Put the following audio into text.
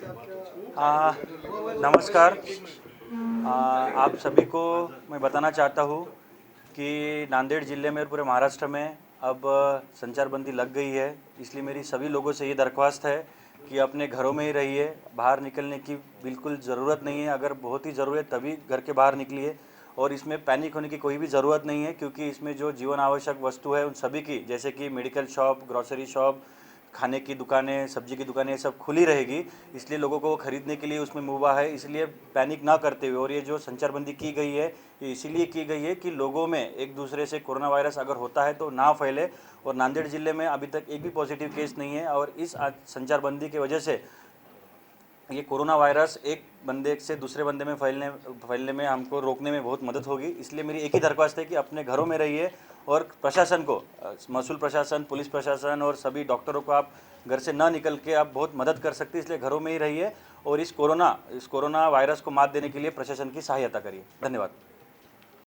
आ, नमस्कार। आप सभी को मैं बताना चाहता हूँ कि नांदेड़ ज़िले में और पूरे महाराष्ट्र में अब संचारबंदी लग गई है। इसलिए मेरी सभी लोगों से ये दरख्वास्त है कि अपने घरों में ही रहिए, बाहर निकलने की बिल्कुल ज़रूरत नहीं है। अगर बहुत ही ज़रूरत तभी घर के बाहर निकलिए, और इसमें पैनिक होने की कोई भी ज़रूरत नहीं है, क्योंकि इसमें जो जीवन आवश्यक वस्तु है उन सभी की, जैसे कि मेडिकल शॉप, ग्रॉसरी शॉप, खाने की दुकानें, सब्जी की दुकानें, ये सब खुली रहेगी। इसलिए लोगों को खरीदने के लिए उसमें मुबा है। इसलिए पैनिक ना करते हुए, और ये जो संचारबंदी की गई है ये इसीलिए की गई है कि लोगों में एक दूसरे से कोरोना वायरस अगर होता है तो ना फैले। और नांदेड़ ज़िले में अभी तक एक भी पॉजिटिव केस नहीं है, और इस संचारबंदी की वजह से ये कोरोना वायरस एक बंदे से दूसरे बंदे में फैलने में हमको रोकने में बहुत मदद होगी। इसलिए मेरी एक ही दरख्वास्त है कि अपने घरों में रहिए, और प्रशासन को, महसूल प्रशासन, पुलिस प्रशासन और सभी डॉक्टरों को आप घर से ना निकल के आप बहुत मदद कर सकते हैं। इसलिए घरों में ही रहिए और इस कोरोना वायरस को मात देने के लिए प्रशासन की सहायता करिए। धन्यवाद।